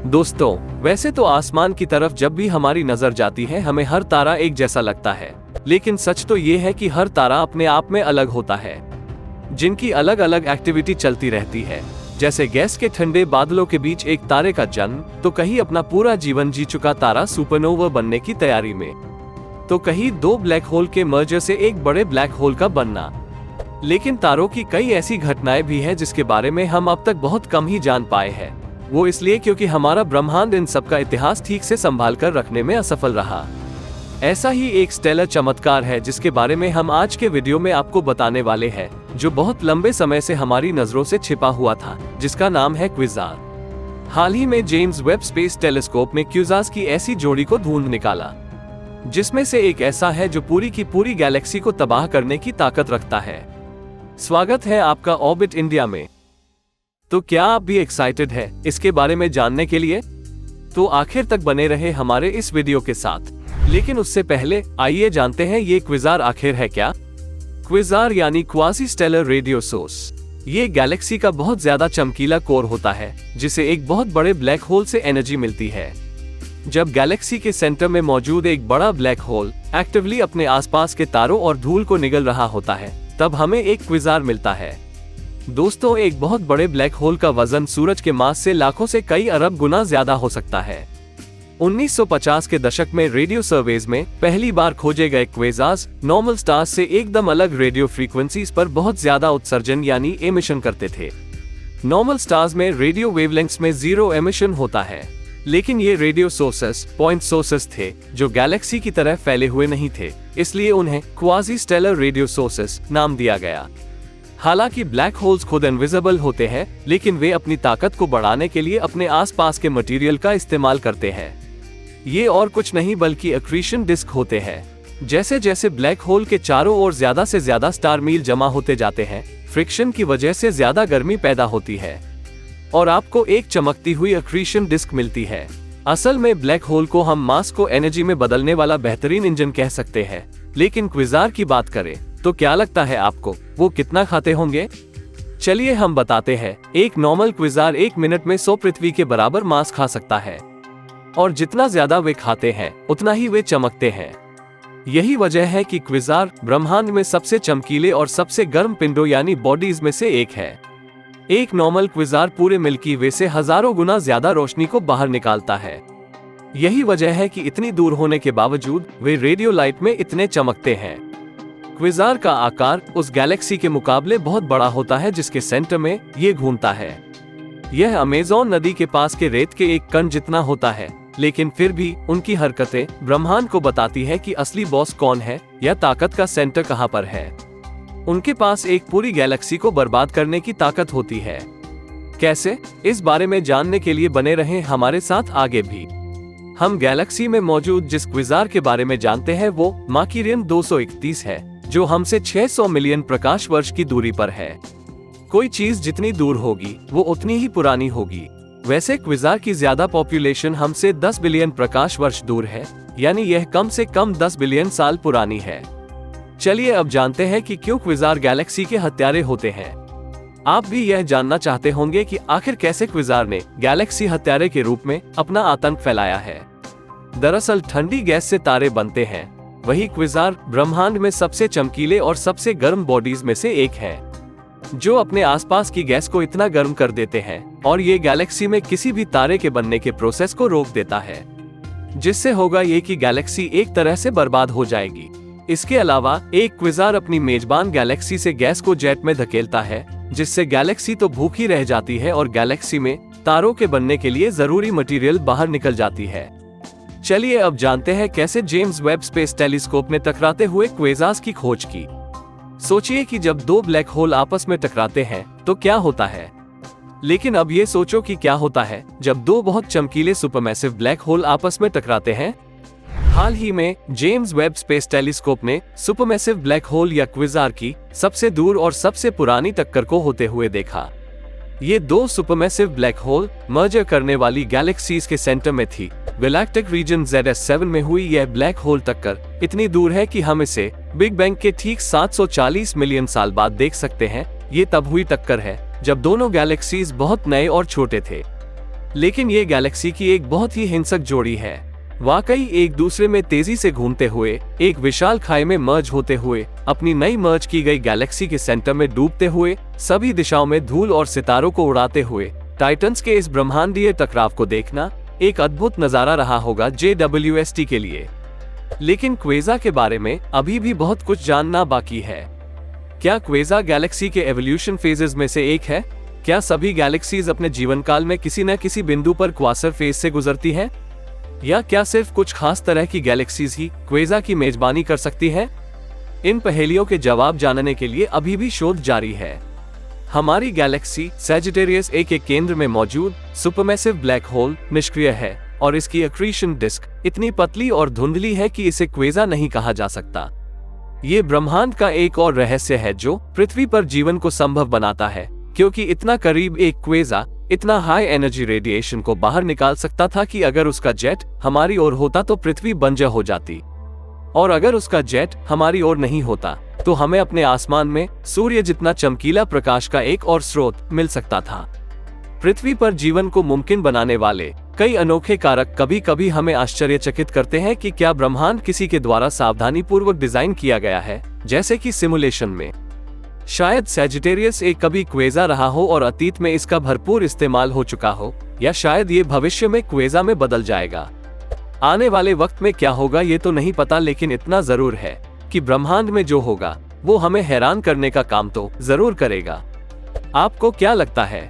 दोस्तों, वैसे तो आसमान की तरफ जब भी हमारी नजर जाती है हमें हर तारा एक जैसा लगता है, लेकिन सच तो ये है कि हर तारा अपने आप में अलग होता है, जिनकी अलग अलग एक्टिविटी चलती रहती है। जैसे गैस के ठंडे बादलों के बीच एक तारे का जन्म, तो कहीं अपना पूरा जीवन जी चुका तारा सुपरनोवा बनने की तैयारी में, तो कहीं दो ब्लैक होल के मर्जर से एक बड़े ब्लैक होल का बनना। लेकिन तारों की कई ऐसी घटनाएं भी हैं जिसके बारे में हम अब तक बहुत कम ही जान पाए हैं। वो इसलिए क्योंकि हमारा ब्रह्मांड इन सब का इतिहास ठीक से संभाल कर रखने में असफल रहा। ऐसा ही एक स्टेलर चमत्कार है जिसके बारे में हम आज के वीडियो में आपको बताने वाले हैं, जो बहुत लंबे समय से हमारी नजरों से छिपा हुआ था, जिसका नाम है क्विज़ार। हाल ही में जेम्स वेब स्पेस टेलीस्कोप में क्विज़ार्स की ऐसी जोड़ी को ढूंढ निकाला, जिसमें से एक ऐसा है जो पूरी की पूरी गैलेक्सी को तबाह करने की ताकत रखता है। स्वागत है आपका ऑर्बिट इंडिया में। तो क्या आप भी एक्साइटेड है इसके बारे में जानने के लिए? तो आखिर तक बने रहे हमारे इस वीडियो के साथ। लेकिन उससे पहले आइए जानते हैं ये क्विज़ार आखिर है क्या। क्विज़ार यानी क्वासी स्टेलर रेडियो सोर्स। ये गैलेक्सी का बहुत ज्यादा चमकीला कोर होता है, जिसे एक बहुत बड़े ब्लैक होल से एनर्जी मिलती है। जब गैलेक्सी के सेंटर में मौजूद एक बड़ा ब्लैक होल एक्टिवली अपने आसपास के तारों और धूल को निगल रहा होता है, तब हमें एक क्विज़ार मिलता है। दोस्तों, एक बहुत बड़े ब्लैक होल का वजन सूरज के मास से लाखों से कई अरब गुना ज्यादा हो सकता है। 1950 के दशक में रेडियो सर्वेज में पहली बार खोजे गए क्वेज़ार्स नॉर्मल स्टार्स से एकदम अलग रेडियो फ्रीक्वेंसीज पर बहुत ज्यादा उत्सर्जन यानी एमिशन करते थे। नॉर्मल स्टार्स में रेडियो वेवलेंथ्स में 0 एमिशन होता है, लेकिन ये रेडियो सोर्सेस पॉइंट सोर्सेस थे जो गैलेक्सी की तरह फैले हुए नहीं थे, इसलिए उन्हें क्वासी स्टेलर रेडियो सोर्सेस नाम दिया गया। हालांकि ब्लैक होल्स खुद इनविजिबल होते हैं, लेकिन वे अपनी ताकत को बढ़ाने के लिए अपने आसपास के मटेरियल का इस्तेमाल करते हैं। ये और कुछ नहीं बल्कि एक्रीशन डिस्क होते हैं। जैसे जैसे ब्लैक होल के चारों ओर ज्यादा से ज्यादा स्टार मील जमा होते जाते हैं, फ्रिक्शन की वजह से ज्यादा गर्मी पैदा होती है और आपको एक चमकती हुई एक्रीशन डिस्क मिलती है। असल में ब्लैक होल को हम मास को एनर्जी में बदलने वाला बेहतरीन इंजन कह सकते हैं। लेकिन क्विज़ार की बात करें तो क्या लगता है आपको वो कितना खाते होंगे? चलिए हम बताते हैं। एक नॉर्मल क्विज़ार 1 मिनट में 100 पृथ्वी के बराबर मास खा सकता है, और जितना ज्यादा वे खाते हैं उतना ही वे चमकते हैं। यही वजह है कि क्विज़ार ब्रह्मांड में सबसे चमकीले और सबसे गर्म पिंडों यानी बॉडीज में से एक है। एक नॉर्मल क्विज़ार पूरे मिल्की वे से हजारों गुना ज्यादा रोशनी को बाहर निकालता है। यही वजह है कि इतनी दूर होने के बावजूद वे रेडियो लाइट में इतने चमकते हैं। क्विज़ार का आकार उस गैलेक्सी के मुकाबले बहुत बड़ा होता है जिसके सेंटर में ये घूमता है। यह अमेज़न नदी के पास के रेत के एक कण जितना होता है, लेकिन फिर भी उनकी हरकतें ब्रह्मांड को बताती है कि असली बॉस कौन है या ताकत का सेंटर कहां पर है। उनके पास एक पूरी गैलेक्सी को बर्बाद करने की ताकत होती है। कैसे? इस बारे में जानने के लिए बने रहें हमारे साथ आगे भी। हम गैलेक्सी में मौजूद जिस क्विज़ार के बारे में जानते हैं वो मार्किरियन 231 है, जो हमसे 600 मिलियन प्रकाश वर्ष की दूरी पर है। कोई चीज जितनी दूर होगी वो उतनी ही पुरानी होगी। वैसे क्विज़ार की ज्यादा पॉपुलेशन हमसे 10 बिलियन प्रकाश वर्ष दूर है, यानी यह कम से कम 10 बिलियन साल पुरानी है। चलिए अब जानते हैं कि क्यों क्विज़ार गैलेक्सी के हत्यारे होते हैं। आप भी यह जानना चाहते होंगे कि आखिर कैसे क्विज़ार ने गैलेक्सी हत्यारे के रूप में अपना आतंक फैलाया है। दरअसल ठंडी गैस से तारे बनते हैं। वही क्विज़ार ब्रह्मांड में सबसे चमकीले और सबसे गर्म बॉडीज में से एक है, जो अपने आसपास की गैस को इतना गर्म कर देते हैं और ये गैलेक्सी में किसी भी तारे के बनने के प्रोसेस को रोक देता है, जिससे होगा ये कि गैलेक्सी एक तरह से बर्बाद हो जाएगी। इसके अलावा एक क्विज़ार अपनी मेजबान गैलेक्सी से गैस को जेट में धकेलता है, जिससे गैलेक्सी तो भूखी रह जाती है और गैलेक्सी में तारों के बनने के लिए जरूरी मटेरियल बाहर निकल जाती है। चलिए अब जानते हैं कैसे जेम्स वेब स्पेस टेलीस्कोप ने टकराते हुए क्वेज़ार्स की खोज की। सोचिए कि जब दो ब्लैक होल आपस में टकराते हैं तो क्या होता है, लेकिन अब ये सोचो कि क्या होता है जब दो बहुत चमकीले सुपरमैसिव ब्लैक होल आपस में टकराते हैं। हाल ही में जेम्स वेब स्पेस टेलीस्कोप ने सुपरमैसिव ब्लैक होल या क्विज़ार की सबसे दूर और सबसे पुरानी टक्कर को होते हुए देखा। ये दो सुपरमैसिव ब्लैक होल मर्जर करने वाली गैलेक्सीज के सेंटर में थी। गैलेक्टिक रीजन ZS7 में हुई यह ब्लैक होल टक्कर इतनी दूर है कि हम इसे बिग बैंग के ठीक 740 मिलियन साल बाद देख सकते हैं। ये तब हुई टक्कर है जब दोनों गैलेक्सीज बहुत नए और छोटे थे। लेकिन ये गैलेक्सी की एक बहुत ही हिंसक जोड़ी है। वाकई एक दूसरे में तेजी से घूमते हुए, एक विशाल खाई में मर्ज होते हुए, अपनी नई मर्ज की गई गैलेक्सी के सेंटर में डूबते हुए, सभी दिशाओं में धूल और सितारों को उड़ाते हुए टाइटन्स के इस ब्रह्मांडीय टकराव को देखना एक अद्भुत नजारा रहा होगा JWST के लिए। लेकिन क्वेज़ा के बारे में अभी भी बहुत कुछ जानना बाकी है। क्या क्वेज़ा गैलेक्सी के एवोल्यूशन फेजेस में से एक है? क्या सभी गैलेक्सीज अपने जीवन काल में किसी न किसी बिंदु पर क्वासर फेज से गुजरती हैं? या क्या सिर्फ कुछ खास तरह की गैलेक्सीज ही क्वेज़ा की मेजबानी कर सकती हैं? इन पहेलियों के जवाब जानने के लिए अभी भी शोध जारी है। हमारी गैलेक्सी सैजिटेरियस ए के केंद्र में मौजूद सुपरमैसिव ब्लैक होल निष्क्रिय है और इसकी एक्रीशन डिस्क इतनी पतली और धुंधली है कि इसे क्वेज़ा नहीं कहा जा सकता। ये ब्रह्मांड का एक और रहस्य है जो पृथ्वी पर जीवन को संभव बनाता है, क्योंकि इतना करीब एक क्वेज़ा इतना हाई एनर्जी रेडिएशन को बाहर निकाल सकता था कि अगर उसका जेट हमारी ओर होता तो पृथ्वी बंजर हो जाती, और अगर उसका जेट हमारी ओर नहीं होता तो हमें अपने आसमान में सूर्य जितना चमकीला प्रकाश का एक और स्रोत मिल सकता था। पृथ्वी पर जीवन को मुमकिन बनाने वाले कई अनोखे कारक कभी कभी हमें आश्चर्यचकित करते हैं कि क्या ब्रह्मांड किसी के द्वारा सावधानी पूर्वक डिजाइन किया गया है, जैसे कि सिमुलेशन में। शायद सैजिटेरियस ए कभी क्वेज़ा रहा हो और अतीत में इसका भरपूर इस्तेमाल हो चुका हो, या शायद ये भविष्य में क्वेज़ा में बदल जाएगा। आने वाले वक्त में क्या होगा ये तो नहीं पता, लेकिन इतना जरूर है कि ब्रह्मांड में जो होगा वो हमें हैरान करने का काम तो जरूर करेगा। आपको क्या लगता है?